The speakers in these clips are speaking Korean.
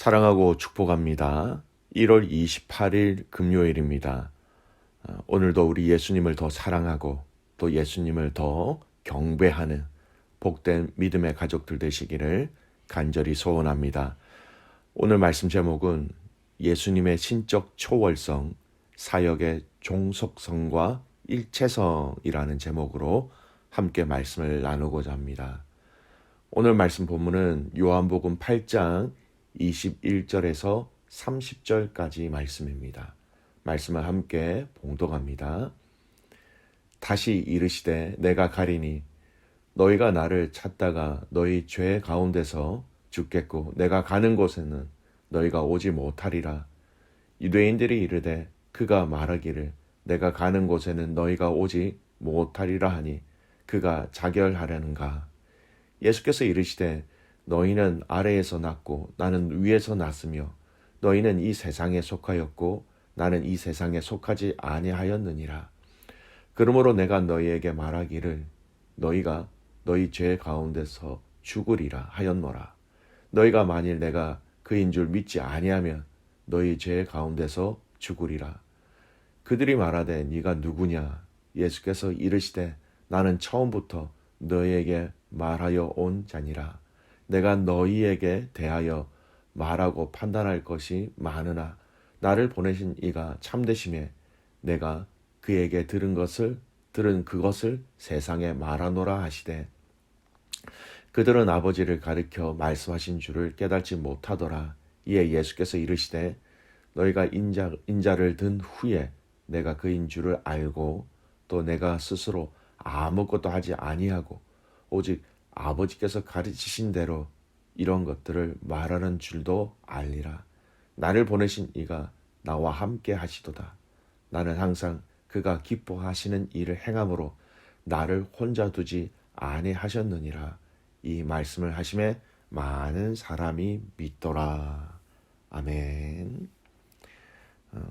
사랑하고 축복합니다. 1월 28일 금요일입니다. 오늘도 우리 예수님을 더 사랑하고 또 예수님을 더 경배하는 복된 믿음의 가족들 되시기를 간절히 소원합니다. 오늘 말씀 제목은 예수님의 신적 초월성, 사역의 종속성과 일체성이라는 제목으로 함께 말씀을 나누고자 합니다. 오늘 말씀 본문은 요한복음 8장 21절에서 30절까지 말씀입니다. 말씀을 함께 봉독합니다. 다시 이르시되 내가 가리니 너희가 나를 찾다가 너희 죄 가운데서 죽겠고 내가 가는 곳에는 너희가 오지 못하리라. 유대인들이 이르되 그가 말하기를 내가 가는 곳에는 너희가 오지 못하리라 하니 그가 자결하려는가. 예수께서 이르시되 너희는 아래에서 났고 나는 위에서 났으며 너희는 이 세상에 속하였고 나는 이 세상에 속하지 아니하였느니라. 그러므로 내가 너희에게 말하기를 너희가 너희 죄 가운데서 죽으리라 하였노라. 너희가 만일 내가 그인 줄 믿지 아니하면 너희 죄 가운데서 죽으리라. 그들이 말하되 네가 누구냐. 예수께서 이르시되 나는 처음부터 너희에게 말하여 온 자니라. 내가 너희에게 대하여 말하고 판단할 것이 많으나 나를 보내신 이가 참되심에 내가 그에게 들은 그것을 세상에 말하노라 하시되 그들은 아버지를 가리켜 말씀하신 줄을 깨닫지 못하더라. 이에 예수께서 이르시되 너희가 인자를 든 후에 내가 그인 줄을 알고 또 내가 스스로 아무것도 하지 아니하고 오직 아버지께서 가르치신 대로 이런 것들을 말하는 줄도 알리라. 나를 보내신 이가 나와 함께 하시도다. 나는 항상 그가 기뻐하시는 일을 행함으로 나를 혼자 두지 아니하셨느니라. 이 말씀을 하심에 많은 사람이 믿더라. 아멘.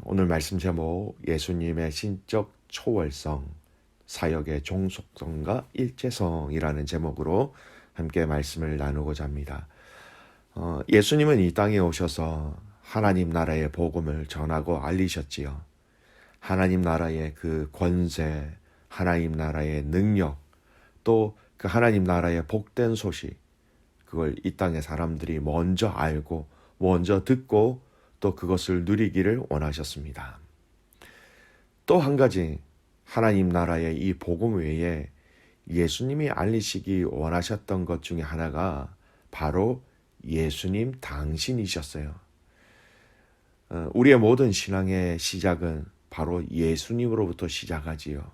오늘 말씀 제목 예수님의 신적 초월성, 사역의 종속성과 일체성이라는 제목으로 함께 말씀을 나누고자 합니다. 예수님은 이 땅에 오셔서 하나님 나라의 복음을 전하고 알리셨지요. 하나님 나라의 그 권세, 하나님 나라의 능력, 또 그 하나님 나라의 복된 소식, 그걸 이 땅의 사람들이 먼저 알고 먼저 듣고 또 그것을 누리기를 원하셨습니다. 또 한 가지 하나님 나라의 이 복음 외에 예수님이 알리시기 원하셨던 것 중에 하나가 바로 예수님 당신이셨어요. 우리의 모든 신앙의 시작은 바로 예수님으로부터 시작하지요.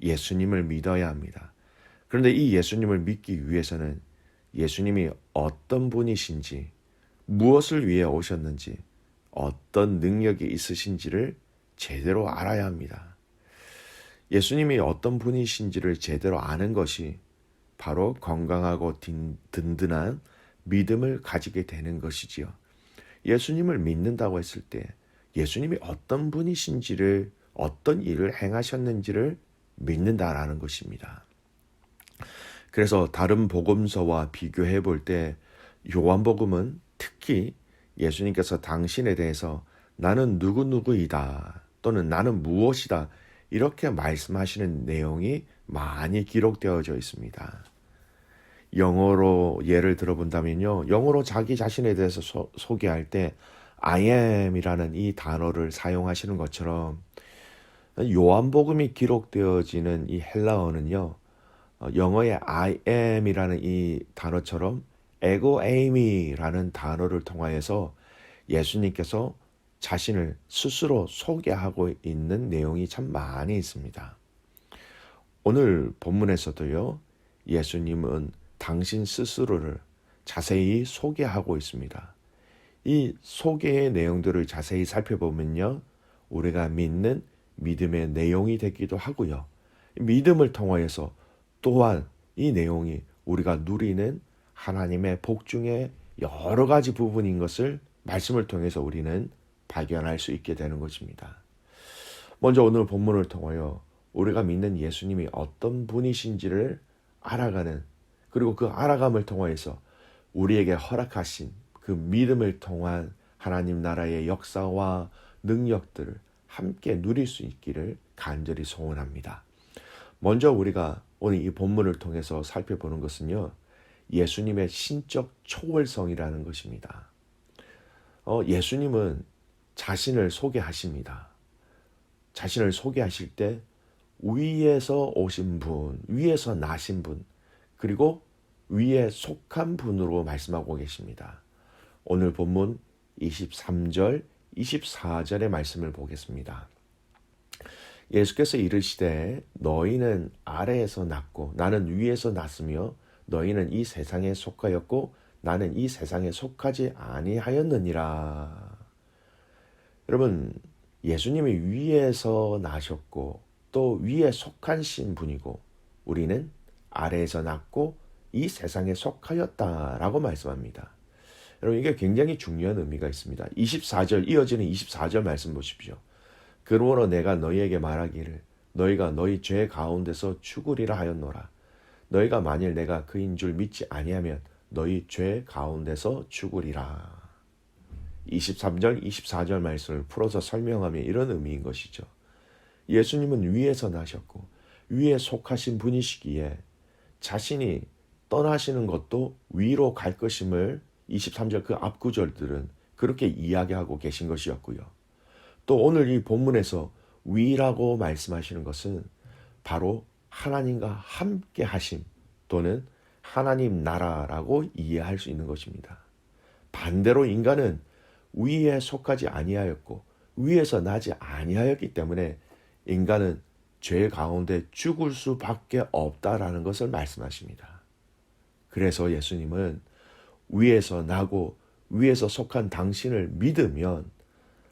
예수님을 믿어야 합니다. 그런데 이 예수님을 믿기 위해서는 예수님이 어떤 분이신지, 무엇을 위해 오셨는지, 어떤 능력이 있으신지를 제대로 알아야 합니다. 예수님이 어떤 분이신지를 제대로 아는 것이 바로 건강하고 든든한 믿음을 가지게 되는 것이지요. 예수님을 믿는다고 했을 때 예수님이 어떤 분이신지를, 어떤 일을 행하셨는지를 믿는다라는 것입니다. 그래서 다른 복음서와 비교해 볼 때 요한복음은 특히 예수님께서 당신에 대해서 나는 누구누구이다 또는 나는 무엇이다 이렇게 말씀하시는 내용이 많이 기록되어져 있습니다. 영어로 예를 들어본다면요. 영어로 자기 자신에 대해서 소개할 때 I am이라는 이 단어를 사용하시는 것처럼 요한복음이 기록되어지는 이 헬라어는요. 영어의 I am이라는 이 단어처럼 에고 에이미라는 단어를 통하여서 예수님께서 자신을 스스로 소개하고 있는 내용이 참 많이 있습니다. 오늘 본문에서도요. 예수님은 당신 스스로를 자세히 소개하고 있습니다. 이 소개의 내용들을 자세히 살펴보면요. 우리가 믿는 믿음의 내용이 되기도 하고요. 믿음을 통하여서 또한 이 내용이 우리가 누리는 하나님의 복 중에 여러 가지 부분인 것을 말씀을 통해서 우리는 발견할 수 있게 되는 것입니다. 먼저 오늘 본문을 통하여 우리가 믿는 예수님이 어떤 분이신지를 알아가는, 그리고 그 알아감을 통하여서 우리에게 허락하신 그 믿음을 통한 하나님 나라의 역사와 능력들을 함께 누릴 수 있기를 간절히 소원합니다. 먼저 우리가 오늘 이 본문을 통해서 살펴보는 것은요, 예수님의 신적 초월성이라는 것입니다. 예수님은 자신을 소개하십니다. 자신을 소개하실 때 위에서 오신 분, 위에서 나신 분, 그리고 위에 속한 분으로 말씀하고 계십니다. 오늘 본문 23절, 24절의 말씀을 보겠습니다. 예수께서 이르시되 너희는 아래에서 났고 나는 위에서 났으며 너희는 이 세상에 속하였고 나는 이 세상에 속하지 아니하였느니라. 여러분, 예수님이 위에서 나셨고 또 위에 속하신 분이고 우리는 아래에서 났고 이 세상에 속하였다라고 말씀합니다. 여러분, 이게 굉장히 중요한 의미가 있습니다. 24절, 이어지는 24절 말씀 보십시오. 그러므로 내가 너희에게 말하기를 너희가 너희 죄 가운데서 죽으리라 하였노라. 너희가 만일 내가 그인 줄 믿지 아니하면 너희 죄 가운데서 죽으리라. 23절, 24절 말씀을 풀어서 설명하면 이런 의미인 것이죠. 예수님은 위에서 나셨고 위에 속하신 분이시기에 자신이 떠나시는 것도 위로 갈 것임을 23절 그 앞구절들은 그렇게 이야기하고 계신 것이었고요. 또 오늘 이 본문에서 위라고 말씀하시는 것은 바로 하나님과 함께 하심 또는 하나님 나라라고 이해할 수 있는 것입니다. 반대로 인간은 위에 속하지 아니하였고 위에서 나지 아니하였기 때문에 인간은 죄 가운데 죽을 수밖에 없다라는 것을 말씀하십니다. 그래서 예수님은 위에서 나고 위에서 속한 당신을 믿으면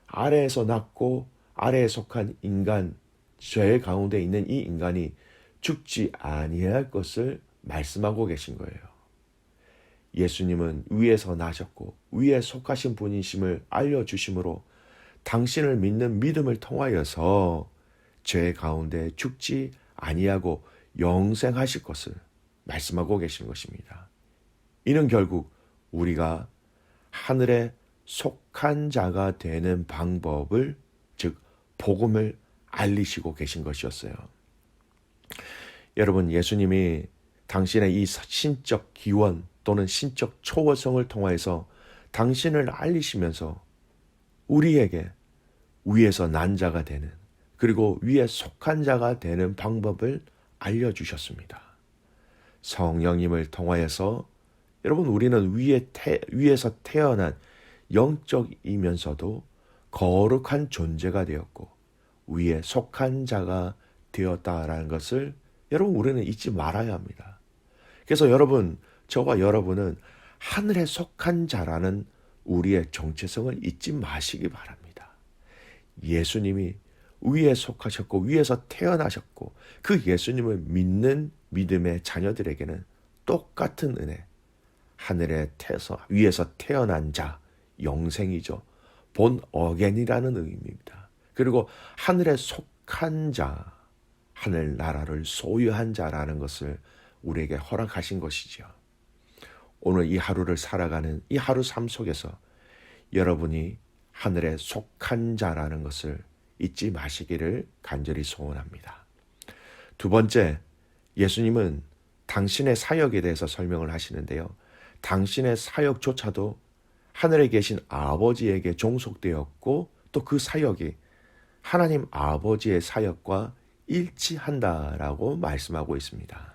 아래에서 났고 아래에 속한 인간, 죄 가운데 있는 이 인간이 죽지 아니할 것을 말씀하고 계신 거예요. 예수님은 위에서 나셨고 위에 속하신 분이심을 알려주심으로 당신을 믿는 믿음을 통하여서 죄 가운데 죽지 아니하고 영생하실 것을 말씀하고 계신 것입니다. 이는 결국 우리가 하늘에 속한 자가 되는 방법을, 즉 복음을 알리시고 계신 것이었어요. 여러분, 예수님이 당신의 이 신적 기원 또는 신적 초월성을 통하여서 당신을 알리시면서 우리에게 위에서 난 자가 되는, 그리고 위에 속한 자가 되는 방법을 알려주셨습니다. 성령님을 통하여서 여러분, 우리는 위에서 태어난 영적이면서도 거룩한 존재가 되었고 위에 속한 자가 되었다라는 것을 여러분, 우리는 잊지 말아야 합니다. 그래서 여러분, 저와 여러분은 하늘에 속한 자라는 우리의 정체성을 잊지 마시기 바랍니다. 예수님이 위에 속하셨고 위에서 태어나셨고 그 예수님을 믿는 믿음의 자녀들에게는 똑같은 은혜, 하늘에 위에서 태어난 자, 영생이죠. 본 어겐이라는 의미입니다. 그리고 하늘에 속한 자, 하늘나라를 소유한 자라는 것을 우리에게 허락하신 것이죠. 오늘 이 하루를 살아가는 이 하루 삶 속에서 여러분이 하늘에 속한 자라는 것을 잊지 마시기를 간절히 소원합니다. 두 번째, 예수님은 당신의 사역에 대해서 설명을 하시는데요. 당신의 사역조차도 하늘에 계신 아버지에게 종속되었고 또 그 사역이 하나님 아버지의 사역과 일치한다라고 말씀하고 있습니다.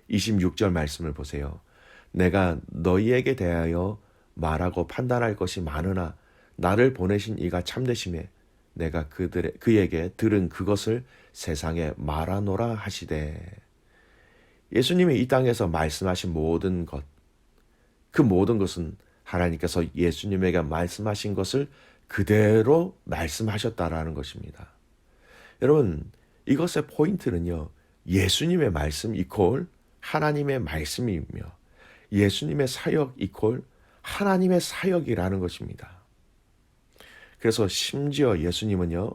26절 말씀을 보세요. 내가 너희에게 대하여 말하고 판단할 것이 많으나 나를 보내신 이가 참되심에 내가 그에게 들은 그것을 세상에 말하노라 하시되. 예수님이 이 땅에서 말씀하신 모든 것, 그 모든 것은 하나님께서 예수님에게 말씀하신 것을 그대로 말씀하셨다라는 것입니다. 여러분, 이것의 포인트는요, 예수님의 말씀 이퀄 하나님의 말씀이며 예수님의 사역 이퀄 하나님의 사역이라는 것입니다. 그래서 심지어 예수님은요,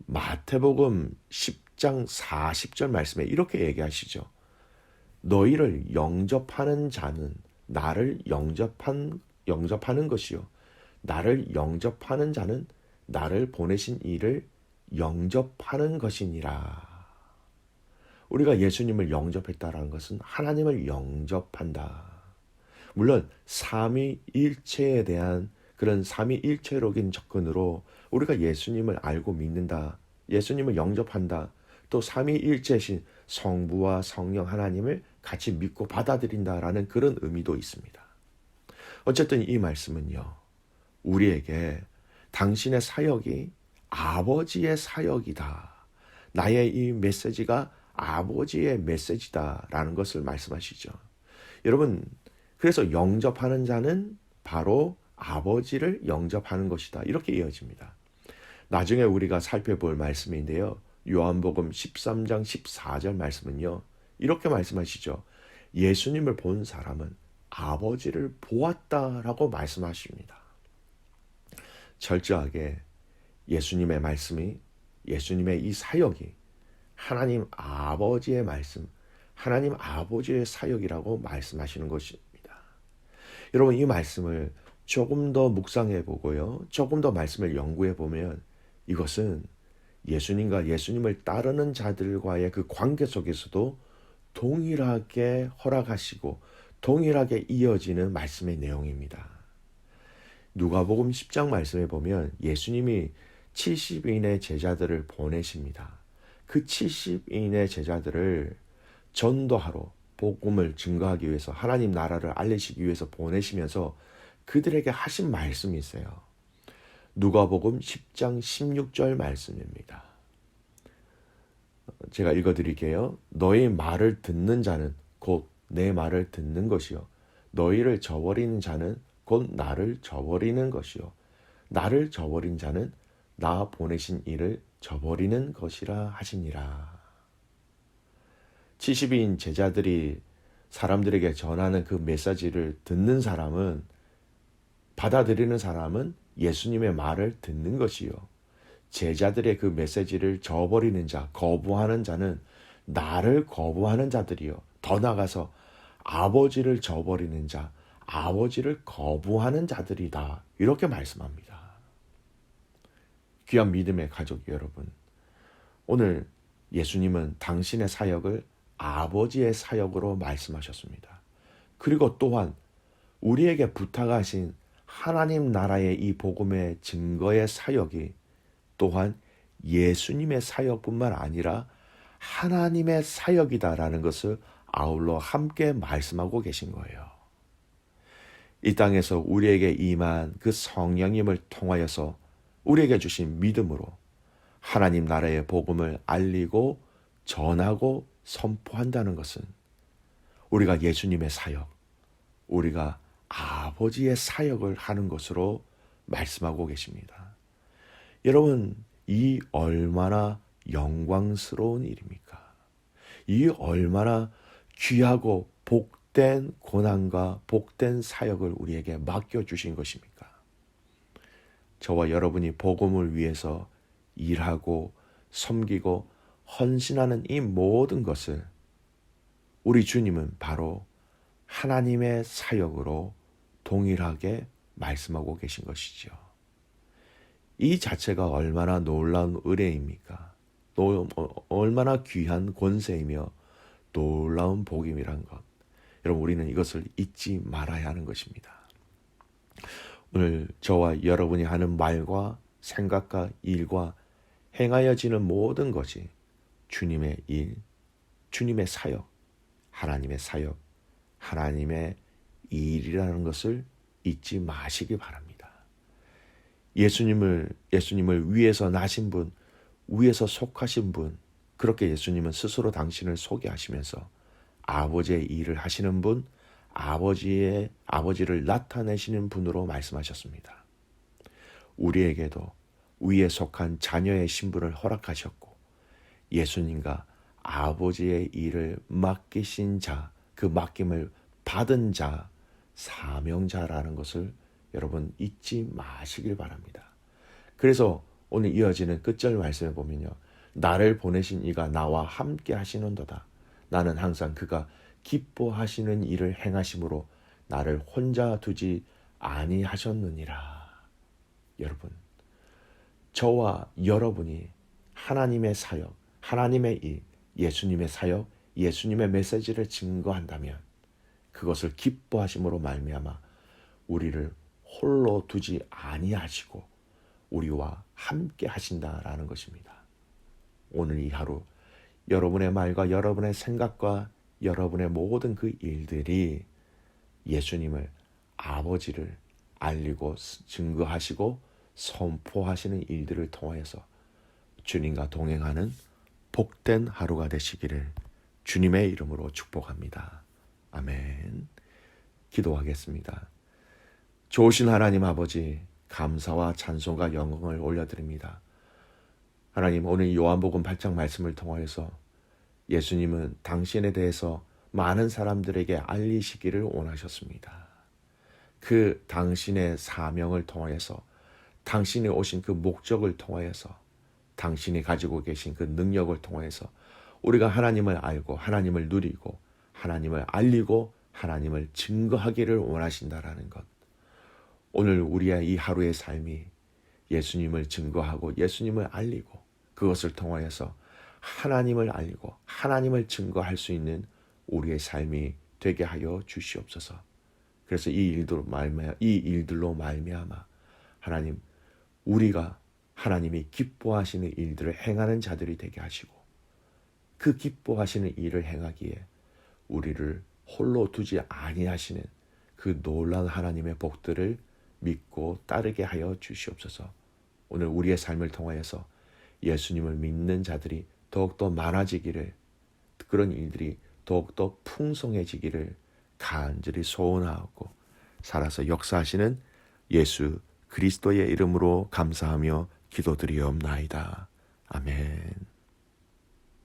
마태복음 10장 40절 말씀에 이렇게 얘기하시죠. 너희를 영접하는 자는 나를 영접하는 것이요, 나를 영접하는 자는 나를 보내신 이를 영접하는 것이니라. 우리가 예수님을 영접했다라는 것은 하나님을 영접한다. 물론 삼위일체에 대한 그런 삼위일체적인 접근으로 우리가 예수님을 알고 믿는다, 예수님을 영접한다, 또 삼위일체신 성부와 성령 하나님을 같이 믿고 받아들인다라는 그런 의미도 있습니다. 어쨌든 이 말씀은요, 우리에게 당신의 사역이 아버지의 사역이다, 나의 이 메시지가 아버지의 메시지다라는 것을 말씀하시죠. 여러분, 그래서 영접하는 자는 바로 아버지를 영접하는 것이다, 이렇게 이어집니다. 나중에 우리가 살펴볼 말씀인데요, 요한복음 13장 14절 말씀은요, 이렇게 말씀하시죠. 예수님을 본 사람은 아버지를 보았다라고 말씀하십니다. 철저하게 예수님의 말씀이, 예수님의 이 사역이 하나님 아버지의 말씀, 하나님 아버지의 사역이라고 말씀하시는 것입니다. 여러분, 이 말씀을 조금 더 묵상해 보고요, 조금 더 말씀을 연구해 보면 이것은 예수님과 예수님을 따르는 자들과의 그 관계 속에서도 동일하게 허락하시고 동일하게 이어지는 말씀의 내용입니다. 누가복음 10장 말씀에 보면 예수님이 70인의 제자들을 보내십니다. 그 70인의 제자들을 전도하러, 복음을 증거하기 위해서, 하나님 나라를 알리시기 위해서 보내시면서 그들에게 하신 말씀이 있어요. 누가복음 10장 16절 말씀입니다. 제가 읽어드릴게요. 너희 말을 듣는 자는 곧 내 말을 듣는 것이요, 너희를 저버리는 자는 곧 나를 저버리는 것이요, 나를 저버린 자는 나 보내신 이를 저버리는 것이라 하시니라. 70인 제자들이 사람들에게 전하는 그 메시지를 듣는 사람은, 받아들이는 사람은 예수님의 말을 듣는 것이요, 제자들의 그 메시지를 저버리는 자, 거부하는 자는 나를 거부하는 자들이요, 더 나아가서 아버지를 저버리는 자, 아버지를 거부하는 자들이다, 이렇게 말씀합니다. 귀한 믿음의 가족 여러분, 오늘 예수님은 당신의 사역을 아버지의 사역으로 말씀하셨습니다. 그리고 또한 우리에게 부탁하신 하나님 나라의 이 복음의 증거의 사역이 또한 예수님의 사역뿐만 아니라 하나님의 사역이다라는 것을 아울러 함께 말씀하고 계신 거예요. 이 땅에서 우리에게 임한 그 성령님을 통하여서 우리에게 주신 믿음으로 하나님 나라의 복음을 알리고 전하고 선포한다는 것은 우리가 예수님의 사역, 우리가 아버지의 사역을 하는 것으로 말씀하고 계십니다. 여러분, 이 얼마나 영광스러운 일입니까? 이 얼마나 귀하고 복된 고난과 복된 사역을 우리에게 맡겨주신 것입니까? 저와 여러분이 복음을 위해서 일하고 섬기고 헌신하는 이 모든 것을 우리 주님은 바로 하나님의 사역으로 동일하게 말씀하고 계신 것이죠. 이 자체가 얼마나 놀라운 은혜입니까? 얼마나 귀한 권세이며 놀라운 복임이란 것. 여러분, 우리는 이것을 잊지 말아야 하는 것입니다. 오늘 저와 여러분이 하는 말과 생각과 일과 행하여지는 모든 것이 주님의 일, 주님의 사역, 하나님의 일이라는 것을 잊지 마시기 바랍니다. 예수님을 위에서 나신 분, 위에서 속하신 분, 그렇게 예수님은 스스로 당신을 소개하시면서 아버지의 일을 하시는 분, 아버지를 나타내시는 분으로 말씀하셨습니다. 우리에게도 위에 속한 자녀의 신분을 허락하셨고 예수님과 아버지의 일을 맡기신 자, 그 맡김을 받은 자, 사명자라는 것을 여러분 잊지 마시길 바랍니다. 그래서 오늘 이어지는 끝절 말씀에 보면요, 나를 보내신 이가 나와 함께 하시는도다. 나는 항상 그가 기뻐하시는 일을 행하심으로 나를 혼자 두지 아니하셨느니라. 여러분, 저와 여러분이 하나님의 사역, 하나님의 일, 예수님의 사역, 예수님의 메시지를 증거한다면 그것을 기뻐하심으로 말미암아 우리를 홀로 두지 아니하시고 우리와 함께 하신다라는 것입니다. 오늘 이 하루 여러분의 말과 여러분의 생각과 여러분의 모든 그 일들이 예수님을, 아버지를 알리고 증거하시고 선포하시는 일들을 통해서 주님과 동행하는 복된 하루가 되시기를 주님의 이름으로 축복합니다. 아멘. 기도하겠습니다. 좋으신 하나님 아버지, 감사와 찬송과 영광을 올려드립니다. 하나님, 오늘 요한복음 8장 말씀을 통하여서 예수님은 당신에 대해서 많은 사람들에게 알리시기를 원하셨습니다. 그 당신의 사명을 통하여서, 당신이 오신 그 목적을 통하여서, 당신이 가지고 계신 그 능력을 통해서 우리가 하나님을 알고 하나님을 누리고 하나님을 알리고 하나님을 증거하기를 원하신다라는 것. 오늘 우리의 이 하루의 삶이 예수님을 증거하고 예수님을 알리고 그것을 통하여서 하나님을 알리고 하나님을 증거할 수 있는 우리의 삶이 되게 하여 주시옵소서. 그래서 이 일들로 말미암아 하나님, 우리가 하나님이 기뻐하시는 일들을 행하는 자들이 되게 하시고 그 기뻐하시는 일을 행하기에 우리를 홀로 두지 아니하시는 그 놀라운 하나님의 복들을 믿고 따르게 하여 주시옵소서. 오늘 우리의 삶을 통하여서 예수님을 믿는 자들이 더욱더 많아지기를, 그런 일들이 더욱더 풍성해지기를 간절히 소원하고 살아서 역사하시는 예수 그리스도의 이름으로 감사하며 기도드리옵나이다. 아멘.